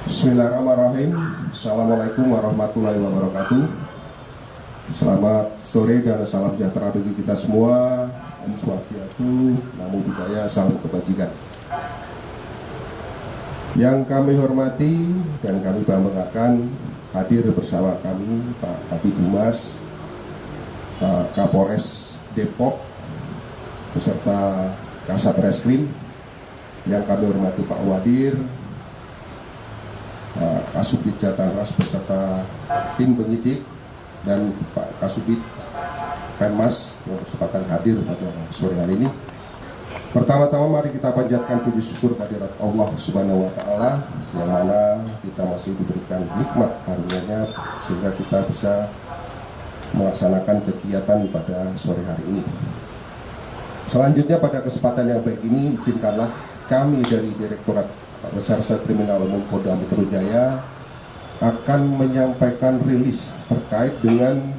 Bismillahirrahmanirrahim. Assalamualaikum warahmatullahi wabarakatuh. Selamat sore dan salam sejahtera bagi kita semua. Om Swastiastu, Namo Buddhaya, salam kebajikan. Yang kami hormati dan kami banggakan, hadir bersama kami Pak Kabid Humas, Pak Kapolres Depok, beserta Kasat Reskrim. Yang kami hormati Pak Wadir, Pak Kasubdit Jatanras beserta tim penyidik, dan Pak Kasubdit Penmas yang berkesempatan hadir pada sore hari ini. Pertama-tama mari kita panjatkan puji syukur kehadirat Allah Subhanahu wa Ta'ala, yang mana kita masih diberikan nikmat karunia-Nya sehingga kita bisa melaksanakan kegiatan pada sore hari ini. Selanjutnya, pada kesempatan yang baik ini, izinkanlah kami dari Direktorat Reserse Kriminal Umum Polda Metro Jaya akan menyampaikan rilis terkait dengan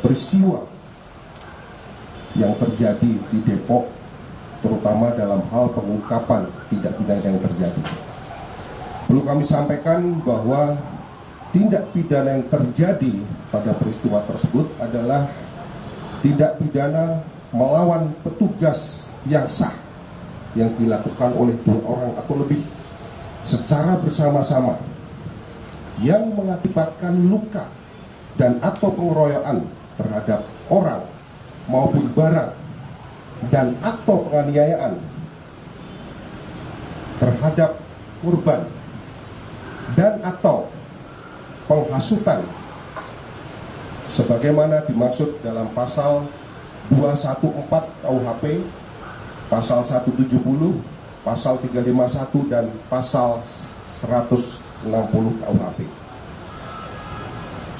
peristiwa yang terjadi di Depok, terutama dalam hal pengungkapan tindak pidana yang terjadi. Perlu kami sampaikan bahwa tindak pidana yang terjadi pada peristiwa tersebut adalah tindak pidana melawan petugas yang sah yang dilakukan oleh 2 orang atau lebih secara bersama-sama, yang mengakibatkan luka dan atau pengeroyokan terhadap orang maupun barang, dan atau penganiayaan terhadap korban, dan atau penghasutan sebagaimana dimaksud dalam pasal 214 KUHP, pasal 170, pasal 351, dan pasal 160 KUHP.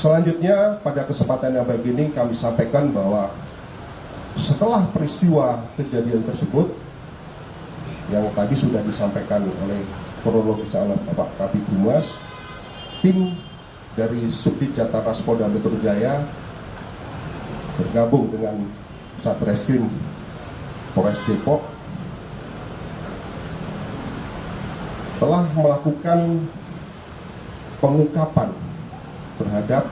Selanjutnya, pada kesempatan yang baik ini kami sampaikan bahwa setelah peristiwa kejadian tersebut yang tadi sudah disampaikan oleh kronologis oleh Bapak Kabid Humas, tim dari Subdit Jatanras Polda Metro Jaya bergabung dengan Satreskrim Polres Depok telah melakukan pengungkapan terhadap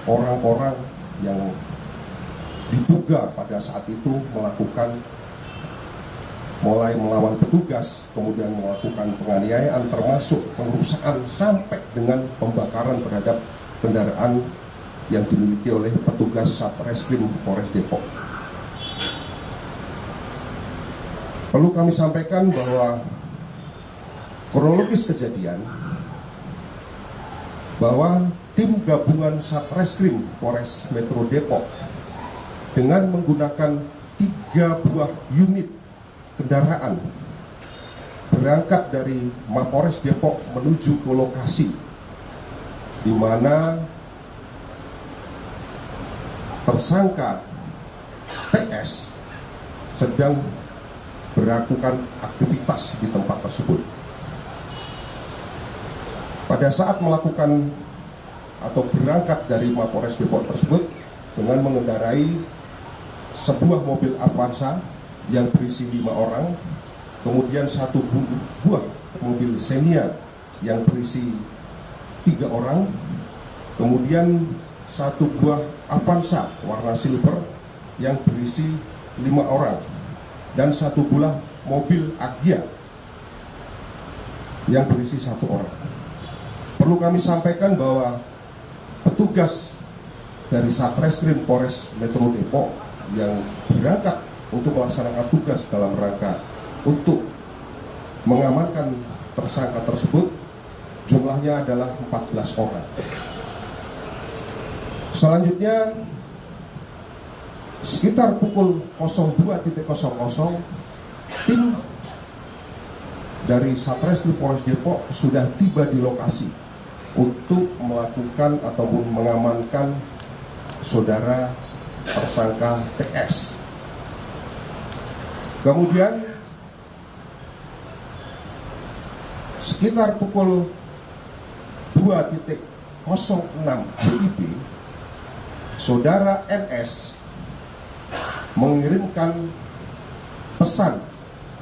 orang-orang yang diduga pada saat itu melakukan mulai melawan petugas, kemudian melakukan penganiayaan termasuk pengerusakan sampai dengan pembakaran terhadap kendaraan yang dimiliki oleh petugas Satreskrim Polres Depok. Perlu kami sampaikan bahwa kronologis kejadian, bahwa tim gabungan Satreskrim Polres Metro Depok dengan menggunakan 3 buah unit kendaraan berangkat dari Mapolres Depok menuju ke lokasi di mana tersangka TS sedang melakukan aktivitas di tempat tersebut. Pada saat melakukan atau berangkat dari Mapolres Depok tersebut dengan mengendarai sebuah mobil Avanza yang berisi 5 orang, kemudian 1 buah mobil Xenia yang berisi 3 orang, kemudian 1 buah Avanza warna silver yang berisi 5 orang, dan 1 buah mobil Agya yang berisi 1 orang. Perlu kami sampaikan bahwa petugas dari Satreskrim Polres Metro Depok yang berangkat untuk melaksanakan tugas dalam rangka untuk mengamankan tersangka tersebut jumlahnya adalah 14 orang. Selanjutnya, sekitar pukul 02.00, tim dari Satreskrim Polres Depok sudah tiba di lokasi untuk melakukan ataupun mengamankan saudara tersangka TS. Kemudian sekitar pukul 2.06 WIB, saudara NS mengirimkan pesan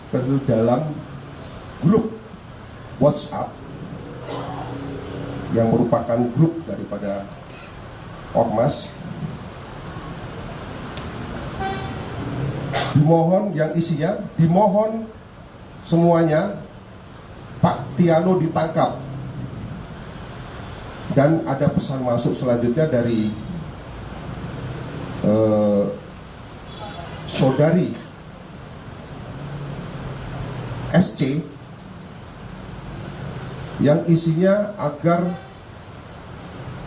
ke dalam grup WhatsApp yang merupakan grup daripada ormas. Dimohon yang isinya, dimohon semuanya Pak Tiano ditangkap. Dan ada pesan masuk selanjutnya dari saudari SC yang isinya agar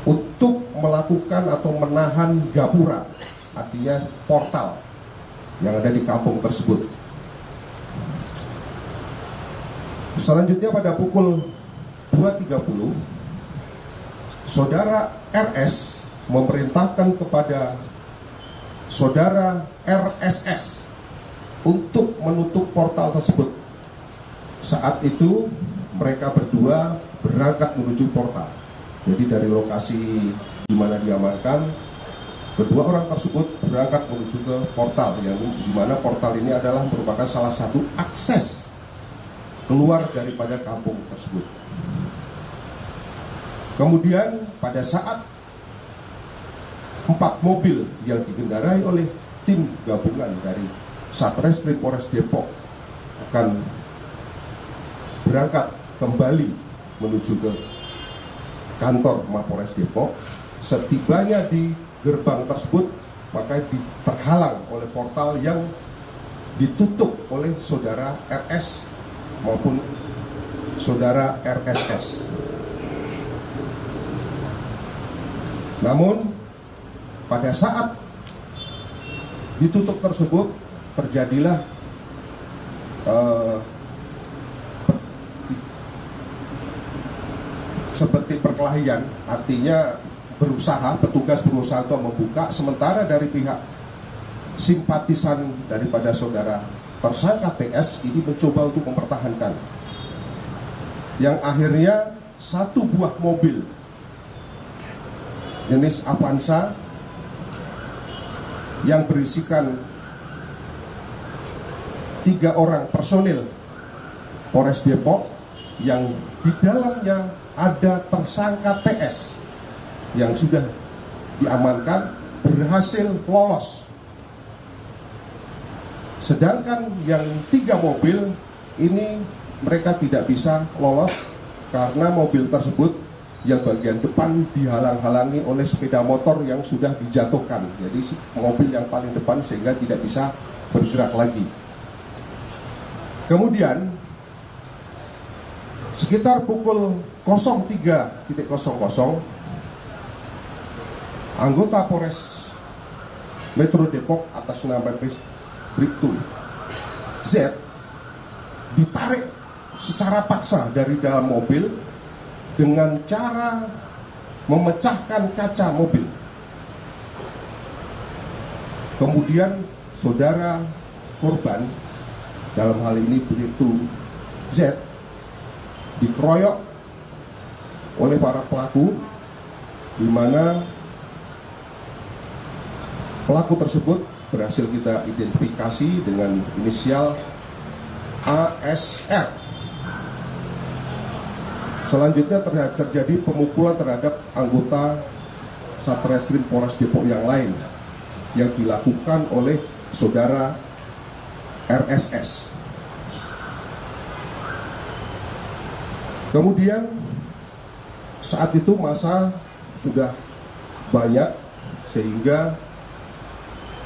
untuk melakukan atau menahan gapura, artinya portal yang ada di kampung tersebut. Selanjutnya pada pukul 2.30 saudara RS memerintahkan kepada saudara RSS untuk menutup portal tersebut. Saat itu mereka berdua berangkat menuju portal. Jadi dari lokasi di mana diamankan, kedua orang tersebut berangkat menuju ke portal, yang di mana portal ini adalah merupakan salah satu akses keluar daripada kampung tersebut. Kemudian pada saat 4 mobil yang dikendarai oleh tim gabungan dari Satreskrim Polres Depok akan berangkat kembali menuju ke kantor Mapolres Depok, setibanya di gerbang tersebut maka terhalang oleh portal yang ditutup oleh saudara RS maupun saudara RSS. Namun pada saat ditutup tersebut terjadilah seperti perkelahian, artinya petugas berusaha untuk membuka, sementara dari pihak simpatisan daripada saudara tersangka TS ini mencoba untuk mempertahankan, yang akhirnya satu buah mobil jenis Avanza yang berisikan 3 orang personil Polres Depok yang di dalamnya ada tersangka TS yang sudah diamankan berhasil lolos. Sedangkan yang 3 mobil ini mereka tidak bisa lolos karena mobil tersebut yang bagian depan dihalang-halangi oleh sepeda motor yang sudah dijatuhkan. Jadi mobil yang paling depan sehingga tidak bisa bergerak lagi. Kemudian sekitar pukul 03.00 anggota Polres Metro Depok atas nama Bribtu Z ditarik secara paksa dari dalam mobil dengan cara memecahkan kaca mobil. Kemudian saudara korban, dalam hal ini Bribtu Z, dikeroyok oleh para pelaku, di mana pelaku tersebut berhasil kita identifikasi dengan inisial ASR. Selanjutnya terjadi pemukulan terhadap anggota Satreskrim Polres Depok yang lain yang dilakukan oleh saudara RSS. Kemudian saat itu massa sudah banyak sehingga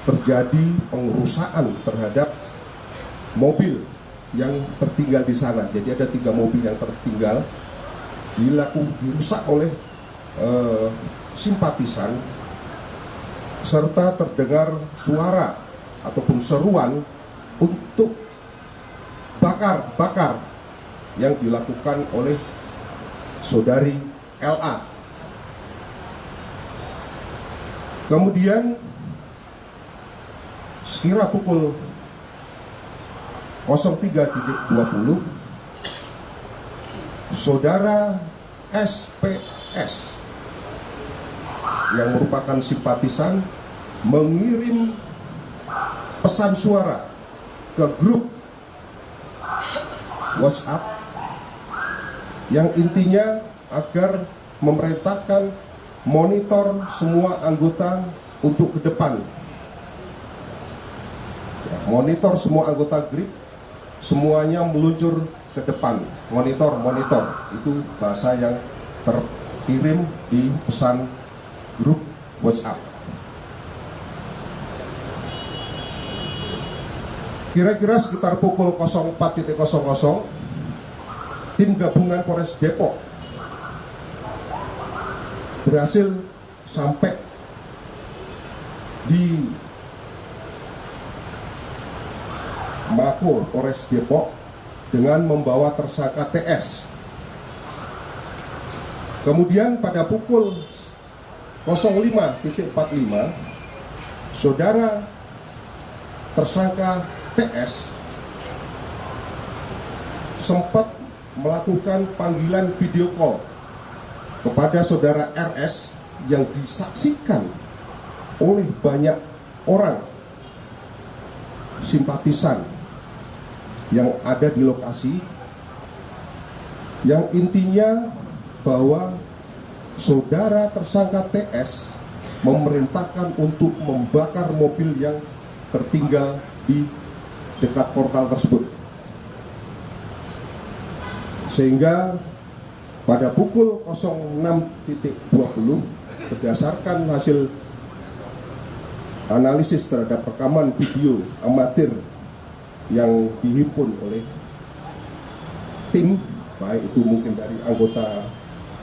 terjadi pengerusakan terhadap mobil yang tertinggal di sana. Jadi ada 3 mobil yang tertinggal dirusak oleh simpatisan, serta terdengar suara ataupun seruan untuk bakar yang dilakukan oleh saudari LA. Kemudian sekira pukul 03.20 saudara SPS yang merupakan simpatisan mengirim pesan suara ke grup WhatsApp yang intinya agar memerintahkan monitor semua anggota untuk ke depan. Ya, monitor semua anggota GRIP, semuanya meluncur ke depan. Monitor itu bahasa yang terkirim di pesan grup WhatsApp. Kira-kira sekitar pukul 04.00, tim gabungan Polres Depok berhasil sampai di Mako Polres Depok dengan membawa tersangka TS. Kemudian pada pukul 05.45, saudara tersangka TS sempat melakukan panggilan video call kepada saudara RS yang disaksikan oleh banyak orang simpatisan yang ada di lokasi, yang intinya bahwa saudara tersangka TS memerintahkan untuk membakar mobil yang tertinggal di dekat portal tersebut. Sehingga pada pukul 06.20 berdasarkan hasil analisis terhadap rekaman video amatir yang dihimpun oleh tim, baik itu mungkin dari anggota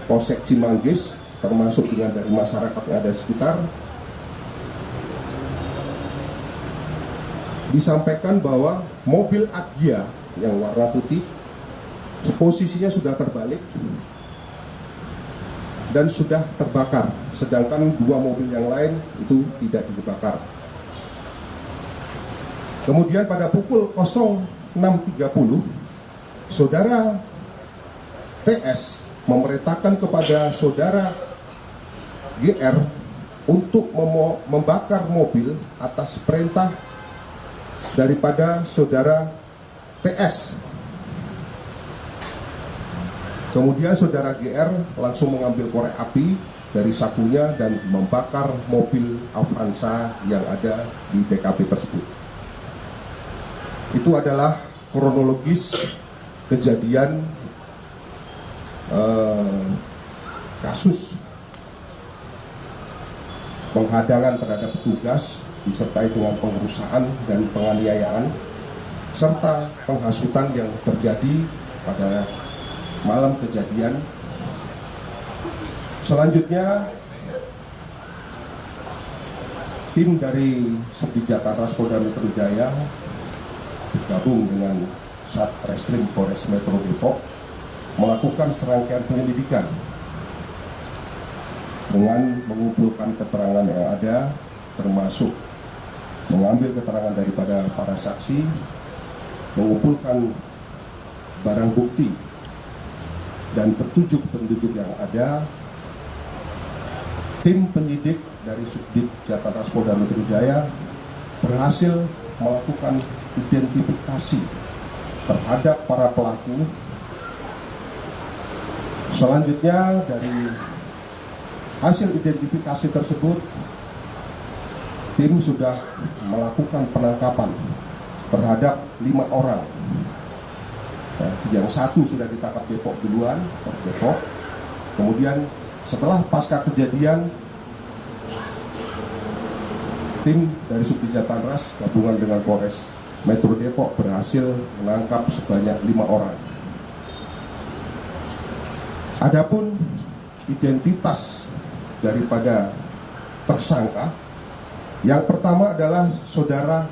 Polsek Cimanggis termasuk dengan dari masyarakat yang ada di sekitar, disampaikan bahwa mobil Agya yang warna putih posisinya sudah terbalik dan sudah terbakar, sedangkan dua mobil yang lain itu tidak dibakar. Kemudian pada pukul 06.30, saudara TS memerintahkan kepada saudara GR untuk membakar mobil atas perintah daripada saudara TS. Kemudian saudara GR langsung mengambil korek api dari sakunya dan membakar mobil Avanza yang ada di TKP tersebut. Itu adalah kronologis kejadian kasus penghadangan terhadap petugas disertai dengan pengerusakan dan penganiayaan serta penghasutan yang terjadi pada malam kejadian. Selanjutnya tim dari Subdit-Jataras Polda Metro Jaya bergabung dengan Satreskrim Polres Metro Depok melakukan serangkaian penyelidikan dengan mengumpulkan keterangan yang ada, termasuk mengambil keterangan daripada para saksi, mengumpulkan barang bukti dan petunjuk-petunjuk yang ada. Tim penyidik dari Subdit-Jataras Polda Metro Jaya berhasil melakukan identifikasi terhadap para pelaku. Selanjutnya dari hasil identifikasi tersebut, tim sudah melakukan penangkapan terhadap 5 orang. Yang satu sudah ditangkap Depok duluan, Depok. Kemudian setelah pasca kejadian, tim dari Subdit-Jataras gabungan dengan Polres Metro Depok berhasil menangkap sebanyak 5 orang. Adapun identitas daripada tersangka, yang pertama adalah saudara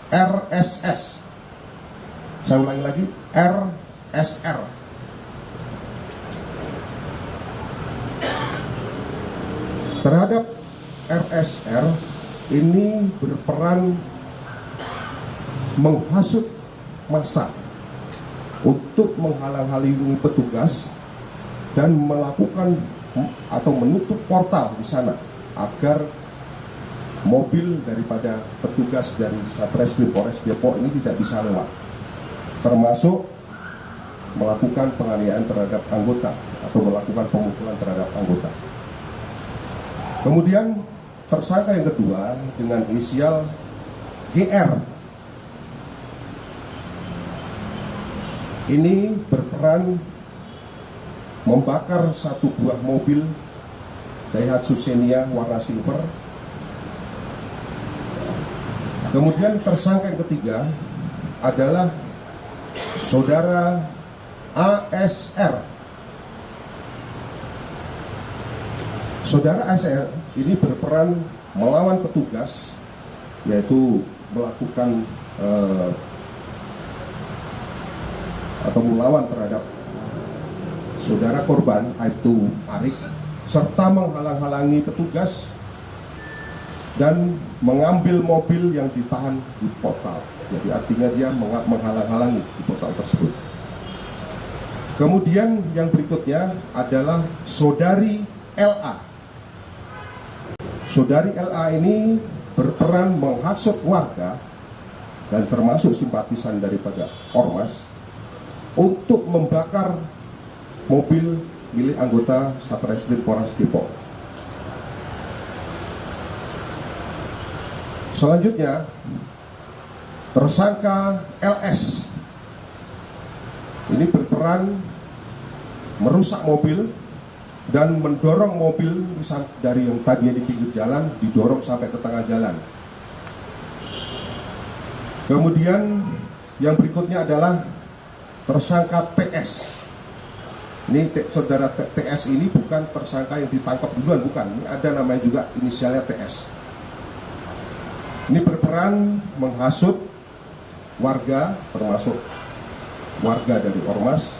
RSS. Saya ulangi lagi, RSR. Terhadap RSR ini berperan menghasut massa untuk menghalang-halangi petugas dan melakukan atau menutup portal di sana agar mobil daripada petugas dari Satreskrim Polres Depok ini tidak bisa lewat. Termasuk melakukan penganiayaan terhadap anggota atau melakukan pemukulan terhadap anggota. Kemudian tersangka yang kedua dengan inisial GR ini berperan membakar satu buah mobil Daihatsu Xenia warna silver. Kemudian tersangka yang ketiga adalah saudara ASR. Saudara ASR ini berperan melawan petugas, yaitu melakukan atau melawan terhadap saudara korban, yaitu Arik, serta menghalang-halangi petugas dan mengambil mobil yang ditahan di portal. Jadi artinya dia menghalang-halangi di portal tersebut. Kemudian yang berikutnya adalah saudari LA. Saudari LA ini berperan menghasut warga dan termasuk simpatisan daripada Ormas untuk membakar mobil milik anggota Satreskrim Polres Depok. Selanjutnya, tersangka LS ini berperan merusak mobil dan mendorong mobil dari yang tadinya di pinggir jalan didorong sampai ke tengah jalan. Kemudian yang berikutnya adalah tersangka TS. Ini saudara TS ini bukan tersangka yang ditangkap duluan, bukan. Ini ada namanya juga inisialnya TS. Ini berperan menghasut warga, termasuk warga dari Ormas,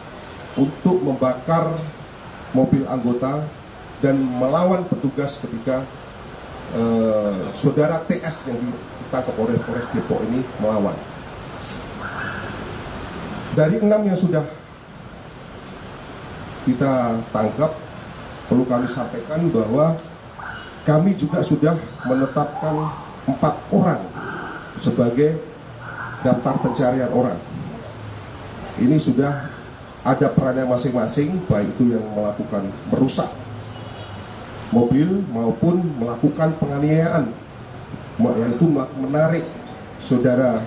untuk membakar mobil anggota dan melawan petugas ketika saudara TS yang ditangkap oleh Polres Depok ini melawan. Dari 6 yang sudah kita tangkap, perlu kami sampaikan bahwa kami juga sudah menetapkan 4 orang sebagai daftar pencarian orang. Ini sudah ada perannya masing-masing, baik itu yang melakukan merusak mobil maupun melakukan penganiayaan, yaitu menarik saudara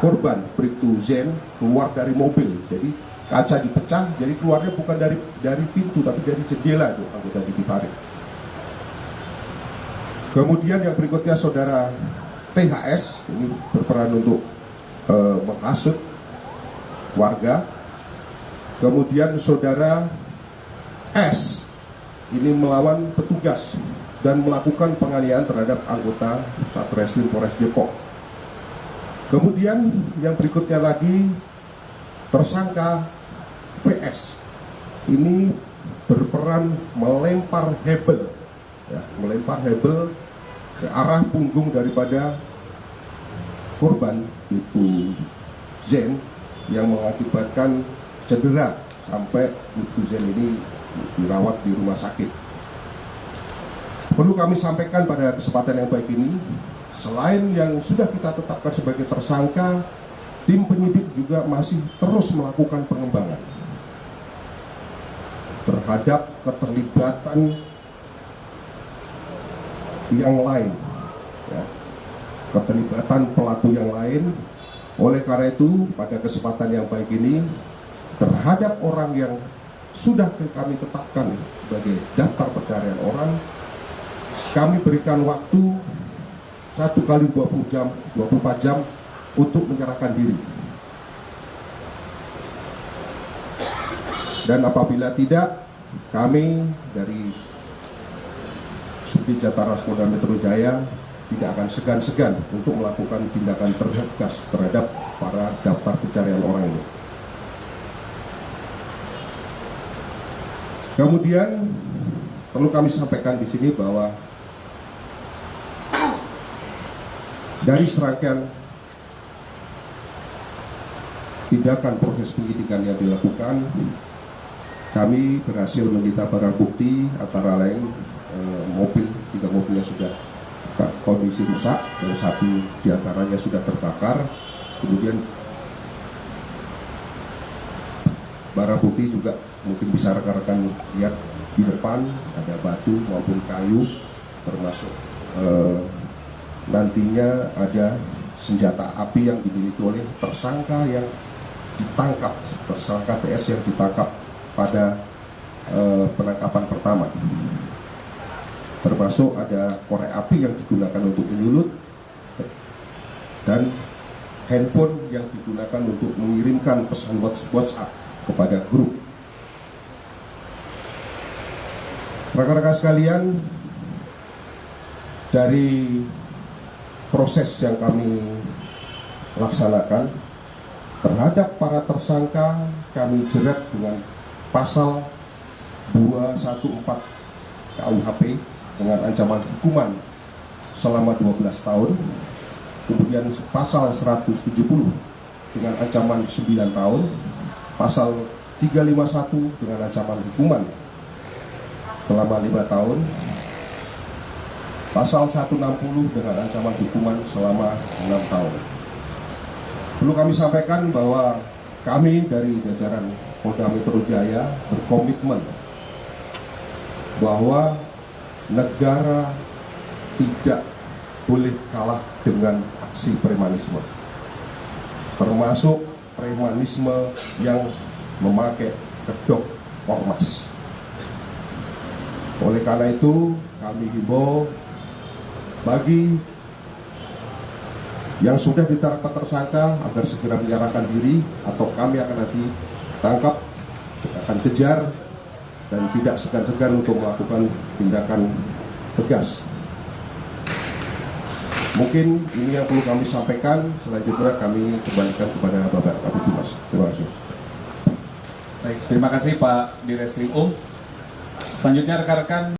korban Bribtu Zen keluar dari mobil. Jadi kaca dipecah, jadi keluarnya bukan dari pintu tapi dari jendela itu anggota ditarik. Kemudian yang berikutnya saudara THS ini berperan untuk menghasut warga. Kemudian saudara S ini melawan petugas dan melakukan penganiayaan terhadap anggota Satreskrim Polres Depok. Kemudian yang berikutnya lagi tersangka VS ini berperan melempar hebel, melempar hebel ke arah punggung daripada korban itu Zen yang mengakibatkan cedera sampai Bribtu Zen ini dirawat di rumah sakit. Perlu kami sampaikan pada kesempatan yang baik ini, selain yang sudah kita tetapkan sebagai tersangka, tim penyidik juga masih terus melakukan pengembangan terhadap keterlibatan yang lain, keterlibatan pelaku yang lain. Oleh karena itu, pada kesempatan yang baik ini, terhadap orang yang sudah kami tetapkan sebagai daftar pencarian orang, kami berikan waktu 1 kali 20 jam, 24 jam untuk menyerahkan diri. Dan apabila tidak, kami dari Subdit Jataras Polda Metro Jaya tidak akan segan-segan untuk melakukan tindakan tegas terhadap para daftar pencarian orang ini. Kemudian perlu kami sampaikan di sini bahwa dari serangkaian tindakan proses penyidikan yang dilakukan, kami berhasil menyita barang bukti antara lain mobil, 3 mobil yang sudah kondisi rusak dan 1 diantaranya sudah terbakar. Kemudian barang bukti juga mungkin bisa rekan-rekan lihat di depan ada batu maupun kayu, termasuk nantinya ada senjata api yang dimiliki oleh tersangka yang ditangkap, tersangka TS yang ditangkap pada penangkapan pertama. Termasuk ada korek api yang digunakan untuk menyulut dan handphone yang digunakan untuk mengirimkan pesan WhatsApp kepada grup. Rekan-rekan sekalian, dari proses yang kami laksanakan terhadap para tersangka, kami jerat dengan pasal 214 KUHP dengan ancaman hukuman selama 12 tahun. Kemudian pasal 170 dengan ancaman 9 tahun, pasal 351 dengan ancaman hukuman selama 5 tahun, pasal 160 dengan ancaman hukuman selama 6 tahun. Perlu kami sampaikan bahwa kami dari jajaran Polda Metro Jaya berkomitmen bahwa negara tidak boleh kalah dengan aksi premanisme, termasuk premanisme yang memakai kedok ormas. Oleh karena itu, kami himbau bagi yang sudah ditetapkan tersangka agar segera menyerahkan diri atau kami akan nanti tangkap, akan kejar dan tidak segan-segan untuk melakukan tindakan tegas. Mungkin ini yang perlu kami sampaikan. Selanjutnya kami kembalikan kepada Bapak Kabid Humas. Terima kasih. Baik, terima kasih Pak Direskrim. Selanjutnya rekan-rekan